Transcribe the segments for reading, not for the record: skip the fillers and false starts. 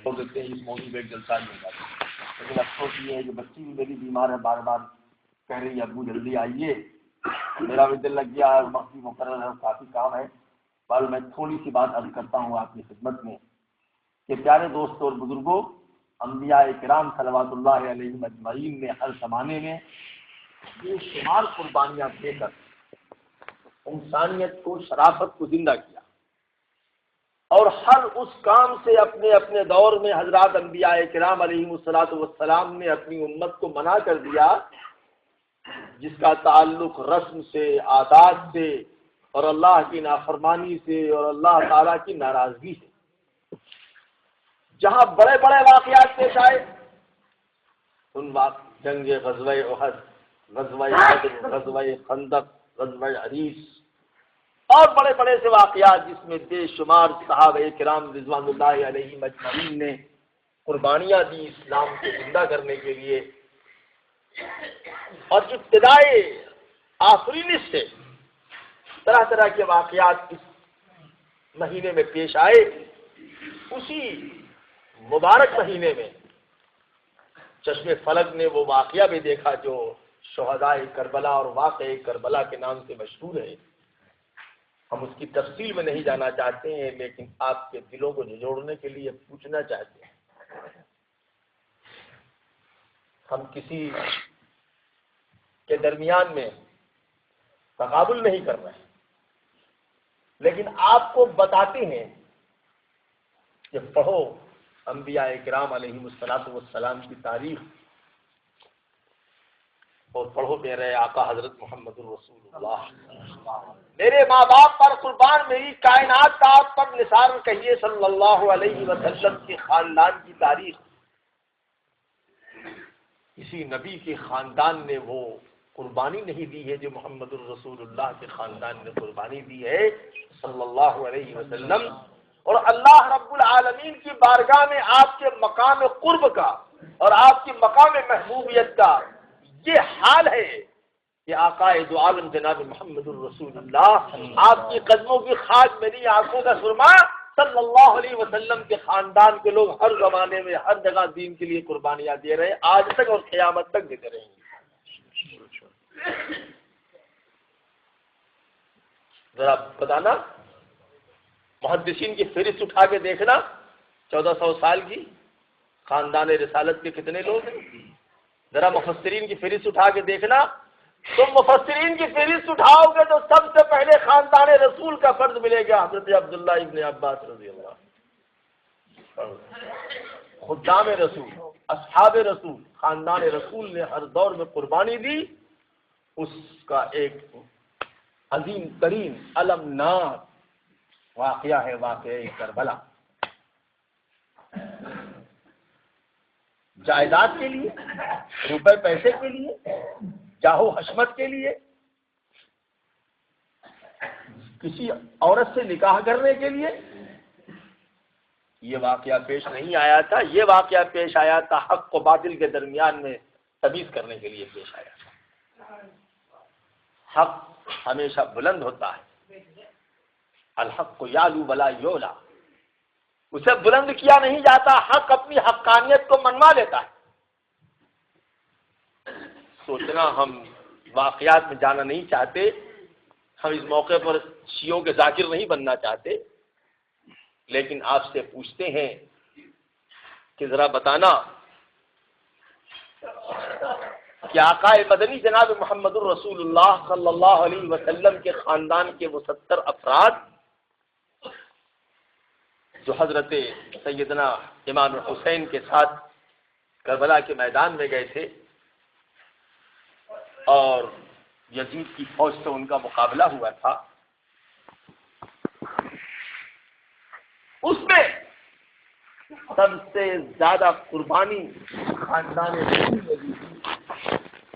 چھوڑ دیتے ہیں، اس موضوع پہ ایک جلسہ نہیں ہوگا۔ لیکن افسوس یہ ہے کہ بچی بھی میری بیمار ہے، بار بار کہہ رہی ہے ابو جلدی آئیے، میرا بھی دل لگ گیا ہے، وقت بھی مقرر ہے، کافی کام ہے۔ پر میں تھوڑی سی بات عرض کرتا ہوں آپ کی خدمت میں کہ پیارے دوستوں اور بزرگوں، انبیاء کرام صلوات اللہ علیہم اجمعین نے ہر زمانے میں بے شمار قربانیاں دے کر انسانیت کو، شرافت کو زندہ کیا، اور ہر اس کام سے اپنے اپنے دور میں حضرات انبیاء کرام علیہم الصلوۃ والسلام نے اپنی امت کو منع کر دیا، جس کا تعلق رسم سے، عادات سے، اور اللہ کی نافرمانی سے، اور اللہ تعالیٰ کی ناراضگی سے۔ جہاں بڑے بڑے واقعات پیش آئے، ان جنگ غزوہ احد، غزوہ بدر، غزوہ خندق، غزوہ عریش، اور بڑے بڑے سے واقعات جس میں بے شمار صحابہ کرام رضوان اللہ علیہم اجمعین نے قربانیاں دی اسلام کو زندہ کرنے کے لیے۔ اور ابتدائے آفرینش سے طرح طرح کے واقعات اس مہینے میں پیش آئے۔ اسی مبارک مہینے میں چشم فلک نے وہ واقعہ بھی دیکھا جو شہدائے کربلا اور واقعہ کربلا کے نام سے مشہور ہے۔ ہم اس کی تفصیل میں نہیں جانا چاہتے ہیں، لیکن آپ کے دلوں کو جھنجھوڑنے کے لیے پوچھنا چاہتے ہیں۔ ہم کسی کے درمیان میں تقابل نہیں کر رہے ہیں، لیکن آپ کو بتاتے ہیں کہ پڑھو انبیاء کرام علیہم الصلوۃ والسلام کی تاریخ، اور پڑھو میرے آقا حضرت محمد الرسول اللہ، میرے ماں باپ پر قربان میری کائنات کا آپ پر نثار کہیے صلی اللہ علیہ وسلم کے خاندان کی تاریخ۔ کسی نبی کے خاندان نے وہ قربانی نہیں دی ہے جو محمد الرسول اللہ کے خاندان نے قربانی دی ہے صلی اللہ علیہ وسلم۔ اور اللہ رب العالمین کی بارگاہ میں آپ کے مقام قرب کا اور آپ کی مقام محبوبیت کا یہ حال ہے کہ آقا دو عالم جناب محمد الرسول اللہ، آپ کی قدموں کی خاک میری آنکھوں کا سرما، صلی اللہ علیہ وسلم کے خاندان کے لوگ ہر زمانے میں ہر جگہ دین کے لیے قربانیاں دے رہے ہیں، آج تک اور قیامت تک دیتے رہیں گے۔ ذرا بتانا، محدثین کی فہرست اٹھا کے دیکھنا، 1400 سال کی خاندان رسالت کے کتنے لوگ ہیں؟ ذرا مفسرین کی فہرست اٹھا کے دیکھنا، تم مفسرین کی فہرست اٹھاؤ گے تو سب سے پہلے خاندان رسول کا فرض ملے گا، حضرت عبداللہ ابن عباس رضی اللہ، خدام رسول، اصحاب رسول، خاندان رسول نے ہر دور میں قربانی دی۔ اس کا ایک عظیم ترین المناک واقعہ ہے واقعہ کربلا۔ جائیداد کے لیے، روپے پیسے کے لیے، جاہو حشمت کے لیے، کسی عورت سے نکاح کرنے کے لیے یہ واقعہ پیش نہیں آیا تھا۔ یہ واقعہ پیش آیا تھا حق و باطل کے درمیان میں تمیز کرنے کے لیے پیش آیا تھا۔ حق ہمیشہ بلند ہوتا ہے، الحق یعلو ولا یعلی، اسے بلند کیا نہیں جاتا، حق اپنی حقانیت کو منوا لیتا ہے۔ سوچنا ہم واقعات میں جانا نہیں چاہتے، ہم اس موقع پر شیعوں کے ذاکر نہیں بننا چاہتے، لیکن آپ سے پوچھتے ہیں کہ ذرا بتانا کہ آقا مدنی جناب محمد الرسول اللہ صلی اللہ علیہ وسلم کے خاندان کے وہ 70 افراد جو حضرت سیدنا امام حسین کے ساتھ کربلا کے میدان میں گئے تھے اور یزید کی فوج سے ان کا مقابلہ ہوا تھا، اس میں سب سے زیادہ قربانی خاندان رسول نے دی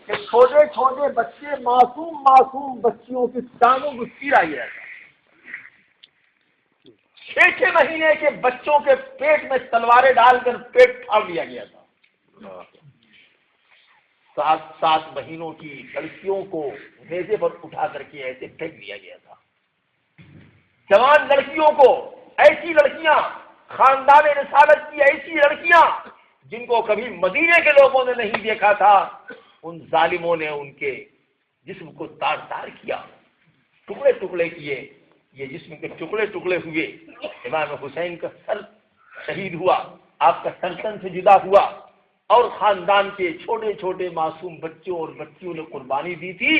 کہ چھوٹے چھوٹے بچے، معصوم بچیوں کی ٹانگوں کو چیرا گیا تھا۔ 6 مہینے کے بچوں کے پیٹ میں تلواریں ڈال کر پیٹ پھاڑ لیا گیا تھا۔ 7 مہینوں کی لڑکیوں کو نیزے پر اٹھا کر کے ایسے پھینک دیا گیا تھا۔ جوان لڑکیوں کو، ایسی لڑکیاں خاندان رسالت کی ایسی لڑکیاں جن کو کبھی مدینے کے لوگوں نے نہیں دیکھا تھا، ان ظالموں نے ان کے جسم کو تار تار کیا، ٹکڑے ٹکڑے کیے، یہ جسم کے ٹکڑے ٹکڑے ہوئے، امام حسین کا سر شہید ہوا، آپ کا سر تن سے جدا ہوا، اور خاندان کے چھوٹے چھوٹے معصوم بچوں اور بچیوں نے قربانی دی تھی،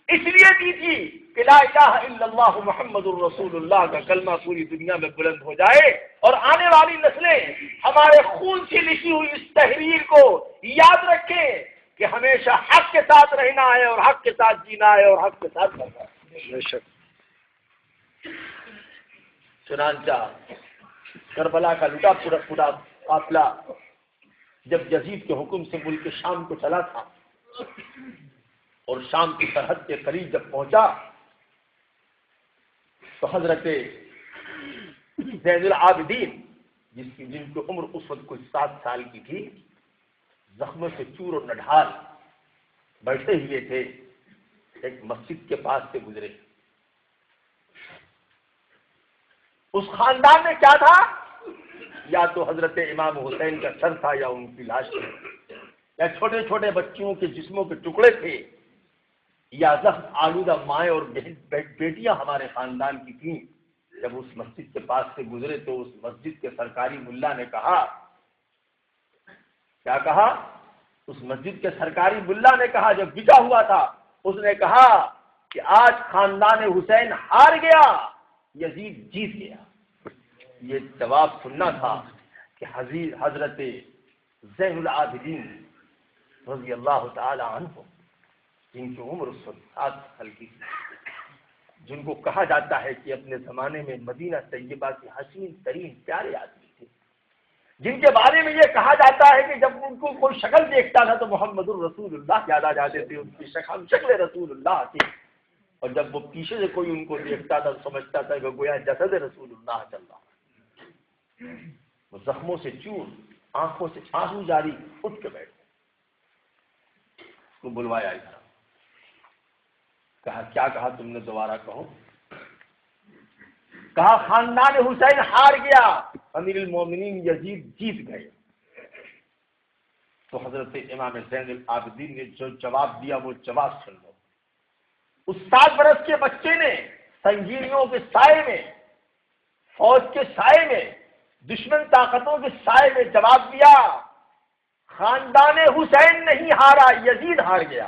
اس لیے دی تھی کہ لا الہ الا اللہ محمد الرسول اللہ کا کلمہ پوری دنیا میں بلند ہو جائے، اور آنے والی نسلیں ہمارے خون سے لکھی ہوئی اس تحریر کو یاد رکھیں کہ ہمیشہ حق کے ساتھ رہنا ہے اور حق کے ساتھ جینا ہے اور حق کے ساتھ کرنا ہے۔ بے شک۔ چنانچہ کربلا کا لٹا پڑا قافلہ جب یزید کے حکم سے ملک شام کو چلا تھا اور شام کی سرحد کے قریب جب پہنچا تو حضرت زین العابدین جن کی عمر اس وقت کوئی 7 سال کی تھی، زخموں سے چور اور نڈھال بیٹھے ہوئے تھے، ایک مسجد کے پاس سے گزرے۔ اس خاندان میں کیا تھا؟ یا تو حضرت امام حسین کا سر تھا، یا ان کی لاش تھی، یا چھوٹے چھوٹے بچوں کے جسموں کے ٹکڑے تھے، یا زخم آلودہ مائیں اور بیٹیاں ہمارے خاندان کی تھیں۔ جب اس مسجد کے پاس سے گزرے تو اس مسجد کے سرکاری ملا نے کہا، کیا کہا؟ اس مسجد کے سرکاری ملا نے کہا، جب بچا ہوا تھا اس نے کہا کہ آج خاندان حسین ہار گیا، یزید جیت گیا۔ یہ جواب سننا تھا کہ حضرت زین العابدین رضی اللہ تعالی عنہ، جن کی عمر اس وقت 7 سال کی تھی، جن کو کہا جاتا ہے کہ اپنے زمانے میں مدینہ طیبہ کے حسین ترین پیارے آدمی تھے، جن کے بارے میں یہ کہا جاتا ہے کہ جب ان کو کوئی شکل دیکھتا تھا تو محمد الرسول اللہ یاد آ جاتے تھے، ان کی شکل رسول اللہ تھی، اور جب وہ پیچھے سے کوئی ان کو دیکھتا تھا تو سمجھتا تھا کہ گویا جسد رسول اللہ چل رہا۔ وہ زخموں سے چور، آنکھوں سے آنسو جاری، اٹھ کے بیٹھ گئے، اس کو بلوایا ادھر، کہا کیا کہا تم نے؟ دوبارہ کہو۔ کہا خاندان حسین ہار گیا، امیر المومنین یزید جیت گئے۔ تو حضرت امام زین العابدین نے جو جواب دیا وہ جواب سن لو۔ اس 7 برس کے بچے نے سنگینیوں کے سائے میں، فوج کے سائے میں، دشمن طاقتوں کے سائے میں جواب دیا، خاندان حسین نہیں ہارا، یزید ہار گیا۔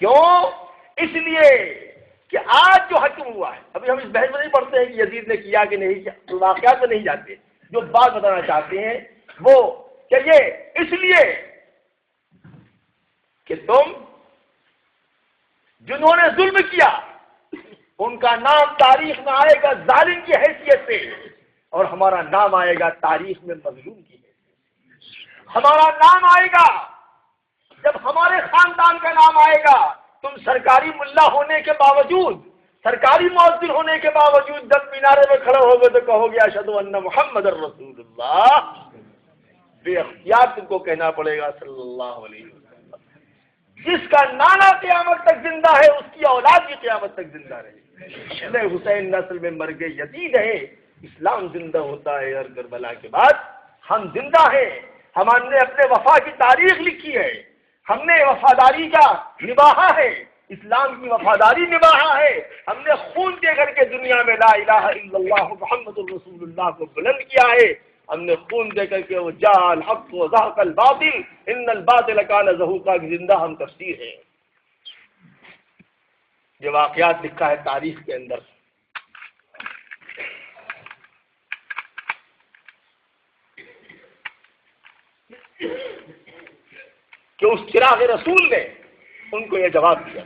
کیوں؟ اس لیے کہ آج جو حکم ہوا ہے، ابھی ہم اس بحث میں نہیں پڑھتے ہیں کہ یزید نے کیا کہ نہیں کیا، واقعات میں نہیں جاتے، جو بات بتانا چاہتے ہیں وہ کہ یہ اس لیے کہ تم جنہوں نے ظلم کیا ان کا نام تاریخ میں آئے گا ظالم کی حیثیت سے، اور ہمارا نام آئے گا تاریخ میں مظلوم کی حیثیت سے۔ ہمارا نام آئے گا، جب ہمارے خاندان کا نام آئے گا، تم سرکاری ملا ہونے کے باوجود، سرکاری مؤذن ہونے کے باوجود جب مینارے میں کھڑے ہوگے تو کہو گے اشہد ان محمد الرسول اللہ، بے اختیار تم کو کہنا پڑے گا صلی اللہ علیہ وسلم۔ جس کا نانا قیامت تک زندہ ہے اس کی اولاد بھی قیامت تک زندہ رہے۔ حسین نسل میں مر گئے یزید ہے، اسلام زندہ ہوتا ہے، اور کربلا کے بعد ہم زندہ ہیں۔ ہم نے اپنے وفا کی تاریخ لکھی ہے، ہم نے وفاداری کا نباہا ہے، اسلام کی وفاداری نباہا ہے، ہم نے خون دے کر کے دنیا میں لا الہ الا اللہ محمد الرسول اللہ کو بلند کیا ہے، ہم نے خون دے کر کے وہ جاء الحق وزهق الباطل ان الباطل کان زهوقا کی زندہ ہم تفسیر ہے۔ یہ واقعات لکھا ہے تاریخ کے اندر۔ کہ اس چراغ رسول نے ان کو یہ جواب دیا۔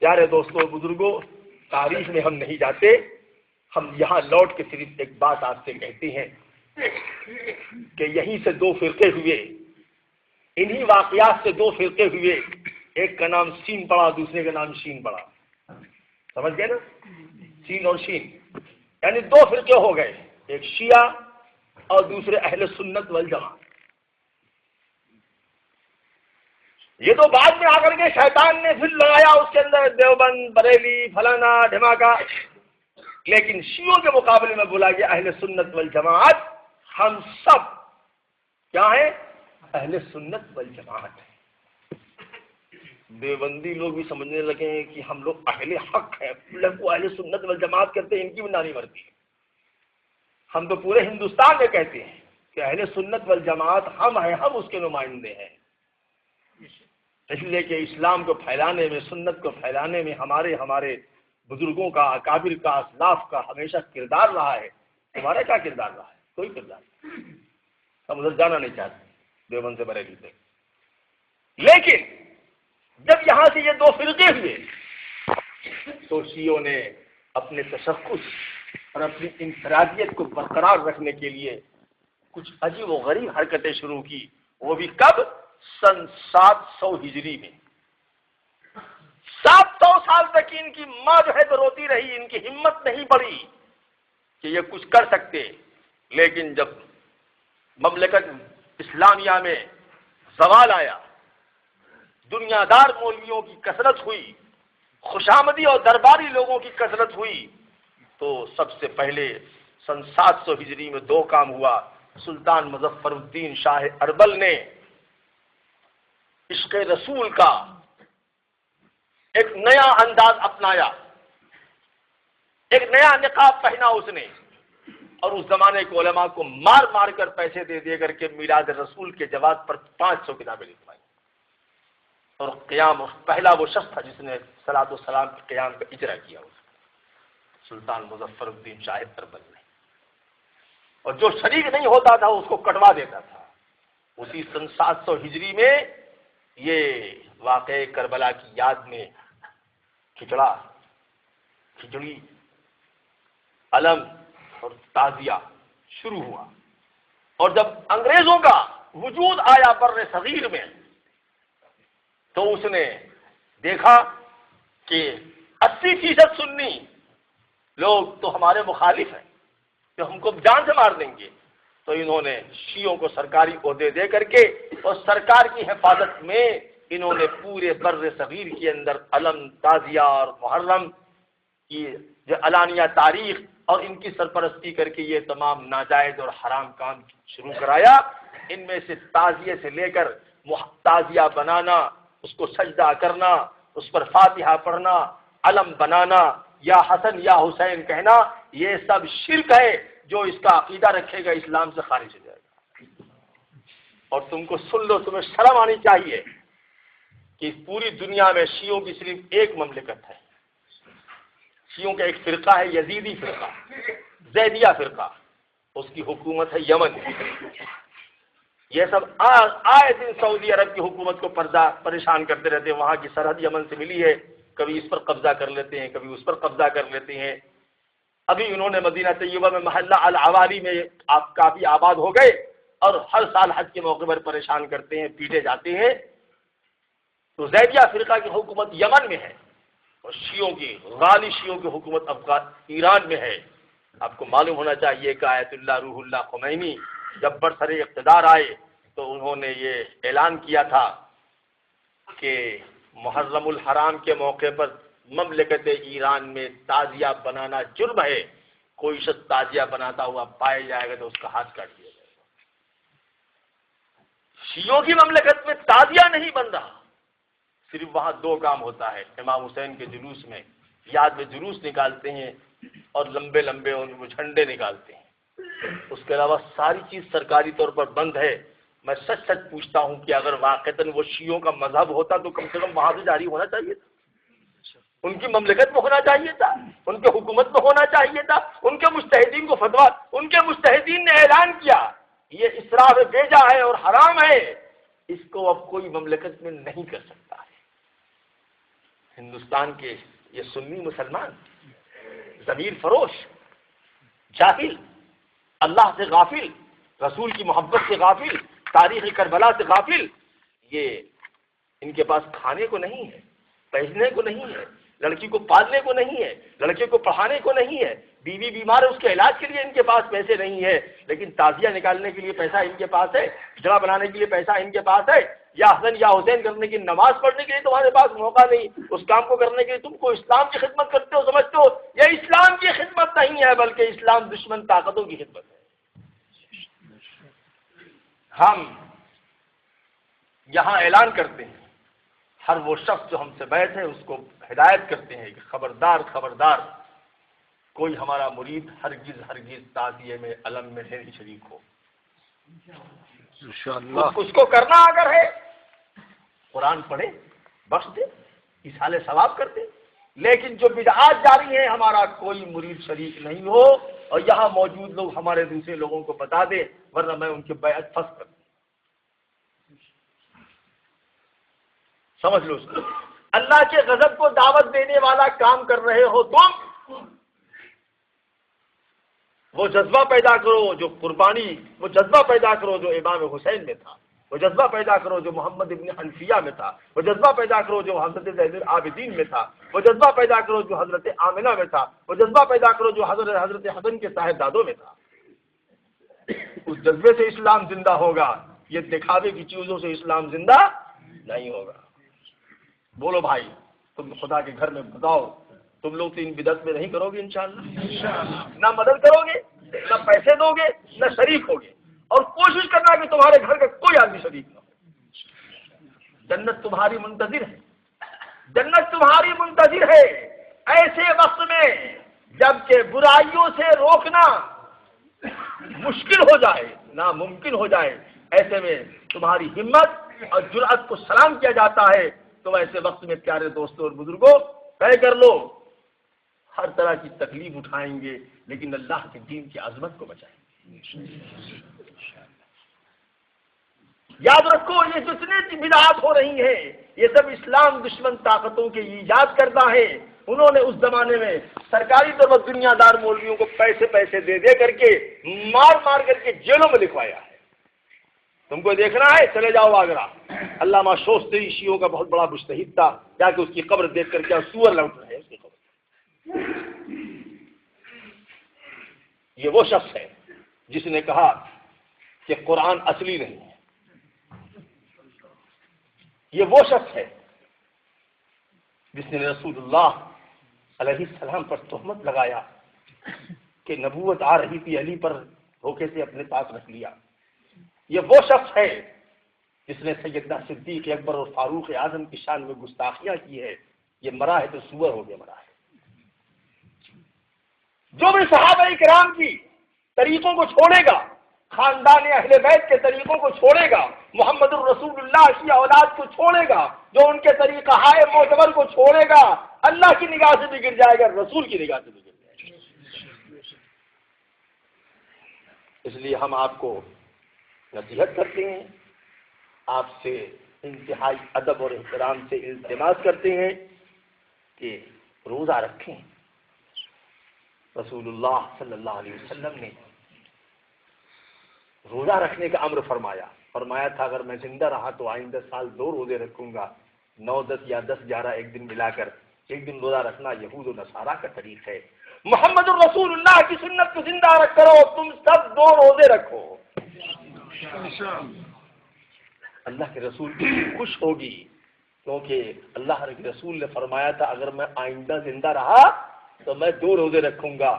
پیارے دوستوں بزرگوں، تاریخ میں ہم نہیں جاتے، ہم یہاں لوٹ کے صرف ایک بات آپ سے کہتے ہیں کہ یہیں سے 2 فرقے ہوئے، انہی واقعات سے 2 فرقے ہوئے، ایک کا نام سین پڑا، دوسرے کا نام شین پڑا، سمجھ گئے نا؟ سین اور شین یعنی 2 فرقے ہو گئے، ایک شیعہ اور دوسرے اہل سنت والجماعت۔ یہ تو بعد میں آ کر کے شیطان نے پھر لگایا اس کے اندر دیوبند، بریلی، فلانا، دھماکہ، لیکن شیعوں کے مقابلے میں بولا گیا اہل سنت والجماعت، ہم سب کیا ہیں؟ اہل سنت والجماعت ہیں۔ دیوبندی لوگ بھی سمجھنے لگے ہیں کہ ہم لوگ اہل حق ہیں، کو اہل سنت والجماعت کرتے ہیں، ان کی بھی نانی مرتی ہے۔ ہم تو پورے ہندوستان میں کہتے ہیں کہ اہل سنت والجماعت ہم ہیں، ہم اس کے نمائندے ہیں، اس لیے کہ اسلام کو پھیلانے میں، سنت کو پھیلانے میں ہمارے بزرگوں کا، اکابر کا، اسلاف کا ہمیشہ کردار رہا ہے۔ تمہارا کیا کردار رہا ہے؟ کوئی کردار نہیں۔ ہم ادھر جانا نہیں چاہتے دیوبند سے بریلی سے۔ لیکن جب یہاں سے یہ دو فرقے ہوئے تو شیعوں نے اپنے تشخص اور اپنی انفرادیت کو برقرار رکھنے کے لیے کچھ عجیب و غریب حرکتیں شروع کی، وہ بھی کب؟ سن 700 ہجری میں۔ 700 سال تک ان کی ماں جو ہے تو روتی رہی، ان کی ہمت نہیں بڑھی کہ یہ کچھ کر سکتے۔ لیکن جب مملکت اسلامیہ میں زوال آیا، دنیا دار مولویوں کی کثرت ہوئی، خوشامدی اور درباری لوگوں کی کثرت ہوئی، تو سب سے پہلے سن 700 ہجری میں دو کام ہوا۔ سلطان مظفر الدین شاہ اربل نے عشق رسول کا ایک نیا انداز اپنایا، ایک نیا نقاب پہنا اس نے، اور اس زمانے کے علماء کو مار مار کر پیسے دے کر کے میلاد رسول کے جواد پر 500 کتابیں لکھوائی، اور قیام پہلا وہ شخص تھا جس نے صلاۃ والسلام کے قیام کا اجرا کیا، سلطان مظفر الدین شاہ اربل نے، اور جو شریک نہیں ہوتا تھا اس کو کٹوا دیتا تھا۔ اسی سن 700 ہجری میں یہ واقعہ کربلا کی یاد میں کھچڑی، علم اور تعزیہ شروع ہوا، اور جب انگریزوں کا وجود آیا بر صغیر میں تو اس نے دیکھا کہ 80% سنی لوگ تو ہمارے مخالف ہیں، کہ ہم کو جان سے مار دیں گے، تو انہوں نے شیعوں کو سرکاری عہدے دے کر کے اور سرکار کی حفاظت میں انہوں نے پورے بر صغیر کے اندر علم، تعزیہ اور محرم کی جو علانیہ تاریخ اور ان کی سرپرستی کر کے یہ تمام ناجائز اور حرام کام شروع کرایا۔ ان میں سے تعزیے سے لے کر تعزیہ بنانا، اس کو سجدہ کرنا، اس پر فاتحہ پڑھنا، علم بنانا، یا حسن یا حسین کہنا، یہ سب شرک ہے۔ جو اس کا عقیدہ رکھے گا اسلام سے خارج ہو جائے گا۔ اور تم کو سن لو، تمہیں شرم آنی چاہیے کہ پوری دنیا میں شیعوں کی صرف ایک مملکت ہے، شیعوں کا ایک فرقہ ہے، یزیدی فرقہ، زیدیہ فرقہ، اس کی حکومت ہے یمن۔ یہ سب آئے دن سعودی عرب کی حکومت کو پریشان کرتے رہتے ہیں، وہاں کی سرحد یمن سے ملی ہے، کبھی اس پر قبضہ کر لیتے ہیں، کبھی اس پر قبضہ کر لیتے ہیں۔ ابھی انہوں نے مدینہ طیبہ میں محلہ العوالی میں آپ کافی آباد ہو گئے، اور ہر سال حج کے موقع پر پریشان کرتے ہیں، پیٹے جاتے ہیں۔ تو زیدیہ فرقہ کی حکومت یمن میں ہے، اور غالی شیعوں کی حکومت ایران میں ہے۔ آپ کو معلوم ہونا چاہیے کہ آیت اللہ روح اللہ خمینی جب برسر اقتدار آئے تو انہوں نے یہ اعلان کیا تھا کہ محرم الحرام کے موقع پر مملکت ایران میں تعزیہ بنانا جرم ہے، کوئی شخص تعزیہ بناتا ہوا پایا جائے گا تو اس کا ہاتھ کاٹ دیا جائے گا۔ شیعوں کی مملکت میں تعزیہ نہیں بن رہا، صرف وہاں دو کام ہوتا ہے، امام حسین کے جلوس میں یاد میں جلوس نکالتے ہیں اور لمبے لمبے ان کو جھنڈے نکالتے ہیں، اس کے علاوہ ساری چیز سرکاری طور پر بند ہے۔ میں سچ پوچھتا ہوں کہ اگر واقعتاً وہ شیعوں کا مذہب ہوتا تو کم سے کم وہاں سے جاری ہونا چاہیے تھا، ان کی مملکت میں ہونا چاہیے تھا، ان کے حکومت میں ہونا چاہیے تھا، ان کے مجتہدین کو فتویٰ، ان کے مجتہدین نے اعلان کیا یہ اسراف بیجا ہے اور حرام ہے، اس کو اب کوئی مملکت میں نہیں کر سکتا ہے۔ ہندوستان کے یہ سنی مسلمان ضمیر فروش، جاہل، اللہ سے غافل، رسول کی محبت سے غافل، تاریخ کربلا سے غافل، یہ ان کے پاس کھانے کو نہیں ہے، پہننے کو نہیں ہے، لڑکی کو پالنے کو نہیں ہے، لڑکے کو پڑھانے کو نہیں ہے، بیوی بیمار ہے، اس کے علاج کے لیے ان کے پاس پیسے نہیں ہے، لیکن تعزیہ نکالنے کے لیے پیسہ ان کے پاس ہے، جڑا بنانے کے لیے پیسہ ان کے پاس ہے، یا حسن یا حسین کرنے کی نماز پڑھنے کے لیے تمہارے پاس موقع نہیں، اس کام کو کرنے کے لیے تم کو اسلام کی خدمت کرتے ہو، سمجھتے ہو یہ اسلام کی خدمت نہیں ہے بلکہ اسلام دشمن طاقتوں کی خدمت ہے۔ ہم یہاں اعلان کرتے ہیں، ہر وہ شخص جو ہم سے بیٹھ ہے اس کو ہدایت کرتے ہیں کہ خبردار خبردار کوئی ہمارا مرید ہرگز ہرگز تعزیے میں علم میں نہیں شریک ہو۔ انشاءاللہ اس کو کرنا اگر ہے قرآن پڑھے، بخش دے، اصالہ ثواب کر دے، لیکن جو بدعات جاری ہیں ہمارا کوئی مرید شریک نہیں ہو، اور یہاں موجود لوگ ہمارے دوسرے لوگوں کو بتا دیں، ورنہ میں ان کی بیعت فسخ کر دوں۔ سمجھ لو اس کو، اللہ کے غضب کو دعوت دینے والا کام کر رہے ہو تم، وہ جذبہ پیدا کرو جو قربانی، وہ جذبہ پیدا کرو جو امام حسین میں تھا، وہ جذبہ پیدا کرو جو محمد ابن حنفیہ میں تھا، وہ جذبہ پیدا کرو جو حضرت زین العابدین میں تھا، وہ جذبہ پیدا کرو جو حضرت آمنہ میں تھا، وہ جذبہ پیدا کرو جو حضرت حسن کے صاحبزادوں میں تھا۔ اس جذبے سے اسلام زندہ ہوگا، یہ دکھاوے کی چیزوں سے اسلام زندہ نہیں ہوگا۔ بولو بھائی، تم خدا کے گھر میں بتاؤ، تم لوگ تو ان بدعت میں نہیں کرو گے انشاءاللہ، نہ مدد کرو گے، نہ پیسے دو گے، نہ شریک ہوگے، اور کوشش کرنا کہ تمہارے گھر کا کوئی آدمی شریک نہ ہو۔ جنت تمہاری منتظر ہے، جنت تمہاری منتظر ہے ایسے وقت میں جب کہ برائیوں سے روکنا مشکل ہو جائے، ناممکن ہو جائے، ایسے میں تمہاری ہمت اور جرأت کو سلام کیا جاتا ہے۔ تو ایسے وقت میں پیارے دوستوں اور بزرگوں طے کر لو، ہر طرح کی تکلیف اٹھائیں گے لیکن اللہ کے دین کی عظمت کو بچائیں گے۔ یاد رکھو، یہ جتنے بدعات ہو رہی ہیں یہ سب اسلام دشمن طاقتوں کے ایجاد کردہ ہے۔ انہوں نے اس زمانے میں سرکاری طور پر دنیا دار مولویوں کو پیسے دے کر کے مار کر کے جیلوں میں لکھوایا ہے۔ تم کو دیکھنا ہے چلے جاؤ آگرہ، علامہ شوستری شیعوں کا بہت بڑا مجتہد تھا، جا کے اس کی قبر دیکھ کر کیا سور لوٹ رہے ہیں اس کی قبر۔ یہ وہ شخص ہے جس نے کہا کہ قرآن اصلی نہیں ہے، یہ وہ شخص ہے جس نے رسول اللہ علیہ السلام پر تہمت لگایا کہ نبوت آ رہی تھی، علی پر دھوکے سے اپنے پاس رکھ لیا۔ یہ وہ شخص ہے جس نے سیدنا صدیق اکبر اور فاروق اعظم کی شان میں گستاخیاں کی ہے۔ یہ مرا ہے تو سور ہو گیا، مرا ہے۔ جو بھی صحابہ کرام کی طریقوں کو چھوڑے گا، خاندان اہل بیت کے طریقوں کو چھوڑے گا، محمد الرسول اللہ کی اولاد کو چھوڑے گا، جو ان کے طریقہ ہائے معتبر کو چھوڑے گا، اللہ کی نگاہ سے بگڑ جائے گا، رسول کی نگاہ سے بگڑ جائے گا۔ اس لیے ہم آپ کو نصیحت کرتے ہیں، آپ سے انتہائی ادب اور احترام سے التماس کرتے ہیں کہ روزہ رکھیں۔ رسول اللہ صلی اللہ علیہ وسلم نے روزہ رکھنے کا امر فرمایا تھا اگر میں زندہ رہا تو آئندہ سال 2 روزے رکھوں گا، 9 10 یا 10 11 ایک دن ملا کر ایک دن روزہ رکھنا یہود و نصارہ کا طریق ہے۔ محمد الرسول اللہ کی سنت کو زندہ رکھ کرو، تم سب 2 روزے رکھو، اللہ کے رسول خوش ہوگی، کیونکہ اللہ کے رسول نے فرمایا تھا اگر میں آئندہ زندہ رہا تو میں 2 روزے رکھوں گا۔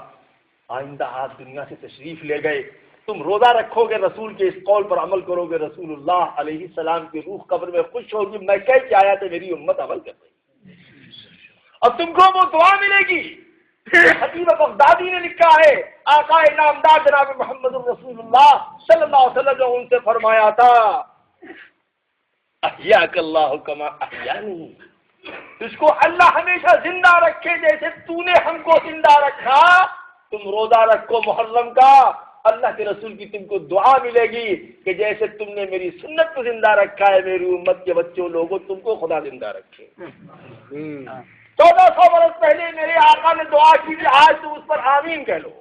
آئندہ آپ دنیا سے تشریف لے گئے، تم روزہ رکھو گے، رسول کے اس قول پر عمل کرو گے، رسول اللہ علیہ السلام کی روح قبر میں خوش ہوگی، میں کہہ کے آیا تھا میری امت عمل کر رہی، اور تم کو وہ دعا ملے گی۔ خطیب بغدادی نے لکھا ہے، آقا نامدار جناب محمد الرسول اللہ صلی اللہ علیہ وسلم نے ان سے فرمایا تھا احیاک اللہ کما احیانی، اس کو اللہ ہمیشہ زندہ رکھے جیسے تو نے ہم کو زندہ رکھا۔ تم روزہ رکھو محرم کا، اللہ کے رسول کی تم کو دعا ملے گی کہ جیسے تم نے میری سنت کو زندہ رکھا ہے، میری امت کے بچوں لوگوں تم کو خدا زندہ رکھے۔ 1400 برس پہلے میرے آقا نے دعا کی تھی، آج تم اس پر آمین کہہ لو۔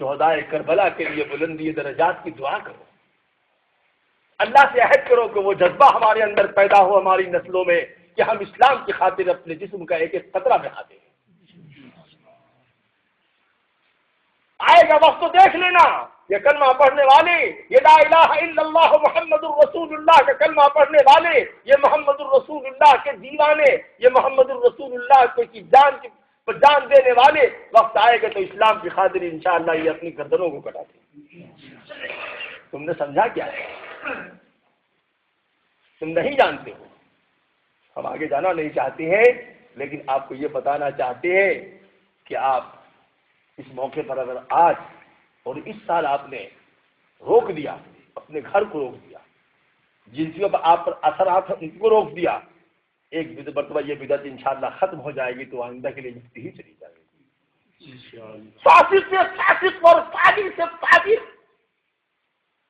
شہدائے کربلا کے لیے بلندی درجات کی دعا کرو، اللہ سے عہد کرو کہ وہ جذبہ ہمارے اندر پیدا ہو ہماری نسلوں میں کہ ہم اسلام کی خاطر اپنے جسم کا ایک ایک قطرہ بہا دیں۔ آئے گا وقت تو دیکھ لینا، یہ کلمہ پڑھنے والے، یہ لا الہ الا اللہ محمد الرسول اللہ کا کلمہ پڑھنے والے، یہ محمد الرسول اللہ کے دیوانے، یہ محمد الرسول اللہ کو کی جان دینے والے، وقت آئے گا تو اسلام کی خاطر انشاءاللہ یہ اپنی گردنوں کو کٹاتے ہیں۔ تم نے سمجھا کیا ہے؟ تم نہیں جانتے ہو، ہم آگے جانا نہیں چاہتے ہیں، لیکن آپ کو یہ بتانا چاہتے ہیں کہ آپ اس موقع پر اگر آج اور اس سال آپ نے روک دیا، اپنے گھر کو روک دیا، جن چیزوں پر آپ پر اثرات ہیں ان کو روک دیا، ایک مرتبہ یہ بدعت انشاءاللہ ختم ہو جائے گی تو آئندہ کے لیے مفتی ہی چلی جائے گی۔ فاسق سے فاسق اور فاجر سے فاجر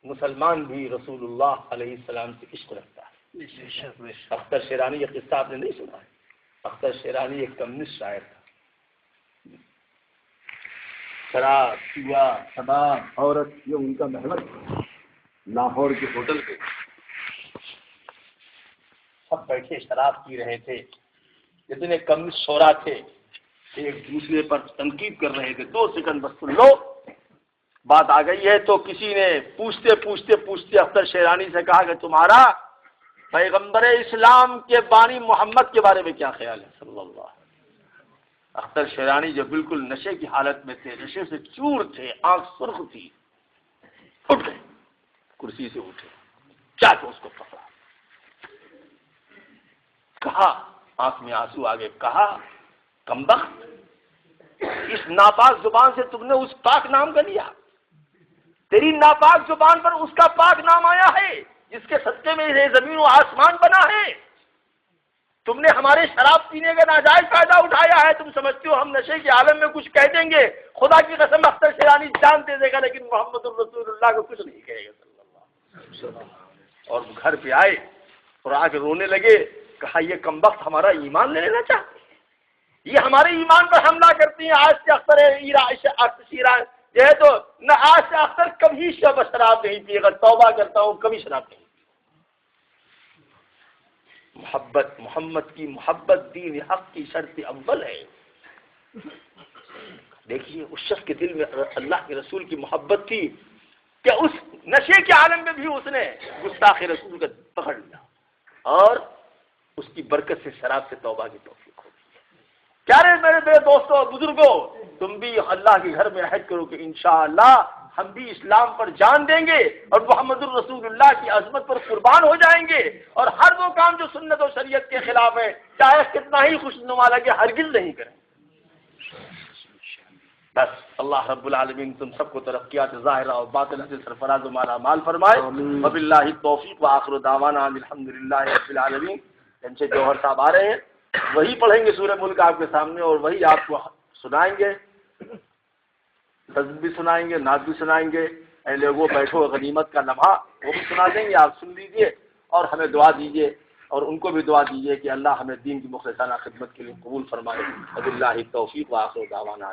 مسلمان بھی رسول اللہ علیہ السلام سے عشق رکھتا ہے۔ اختر شیرانی یہ قصہ آپ نے نہیں سنا ہے؟ اختر شیرانی ایک کمیونسٹ شاعر تھا۔ شراب، جوا، شباب، عورت، یہ ان کا محور تھا۔ لاہور کے ہوٹل پہ سب بیٹھے شراب پی رہے تھے، جتنے کمیونسٹ شعراء تھے ایک دوسرے پر تنقید کر رہے تھے۔ 2 سیکنڈ بس سن لو، بات آ گئی ہے۔ تو کسی نے پوچھتے اختر شیرانی سے کہا کہ تمہارا پیغمبر اسلام کے بانی محمد کے بارے میں کیا خیال ہے صلی اللہ علیہ وسلم؟ اختر شیرانی جو بالکل نشے کی حالت میں تھے، نشے سے چور تھے، آنکھ سرخ تھی، اٹھ گئے، کرسی سے اٹھے، کیا کہ اس کو پکڑا، کہا، آنکھ میں آنسو آگے، کہا کمبخت، اس ناپاک زبان سے تم نے اس پاک نام کا لیا، تیری ناپاک زبان پر اس کا پاک نام آیا ہے جس کے صدقے میں یہ زمین و آسمان بنا ہے۔ تم نے ہمارے شراب پینے کا ناجائز فائدہ اٹھایا ہے، تم سمجھتے ہو ہم نشے کے عالم میں کچھ کہہ دیں گے؟ خدا کی قسم اختر شیرانی جان دے دے گا لیکن محمد الرسول اللہ کو کچھ نہیں کہے گا صلی اللہ علیہ وسلم۔ اور گھر پہ آئے اور آ کے رونے لگے، کہا یہ کمبخت ہمارا ایمان لے لینا چاہتے ہیں، یہ ہمارے ایمان پر حملہ کرتی ہیں۔ آج سے اختر شیران جو ہے تو نہ آج سے اختر کبھی شراب نہیں پیے گا، توبہ کرتا ہوں کبھی شراب نہیں۔ محبت، محمد کی محبت دین حق کی شرط اول ہے۔ دیکھیے اس شخص کے دل میں اللہ کے رسول کی محبت تھی کہ اس نشے کے عالم میں بھی اس نے گستاخ رسول کا پکڑ لیا اور اس کی برکت سے شراب سے توبہ کی توفیق ہو گئی۔ پیارے میرے دوستوں بزرگوں، تم بھی اللہ کے گھر میں عہد کرو کہ انشاءاللہ ہم بھی اسلام پر جان دیں گے اور محمد الرسول اللہ کی عظمت پر قربان ہو جائیں گے، اور ہر وہ کام جو سنت و شریعت کے خلاف ہے چاہے کتنا ہی خوشنما لگے ہرگز نہیں کریں۔ بس اللہ رب العالمین تم سب کو ترقیات ظاہرہ اور باطنہ سے سرفراز و مالا مال فرمائے۔ وباللہ التوفیق وآخر دعوانا الحمدللہ رب العالمین۔ ان سے جوہر صاحب آ رہے ہیں، وہی پڑھیں گے سورہ ملک آپ کے سامنے اور وہی آپ کو سنائیں گے، نظم بھی سنائیں گے، نعت بھی سنائیں گے۔ اے لوگوں بیٹھو، غنیمت کا لمحہ وہ بھی سنا دیں گے، آپ سن لیجئے اور ہمیں دعا دیجئے اور ان کو بھی دعا دیجئے کہ اللہ ہمیں دین کی مخلصانہ خدمت کے لیے قبول فرمائے۔ وباللہ التوفیق وآخر دعوانا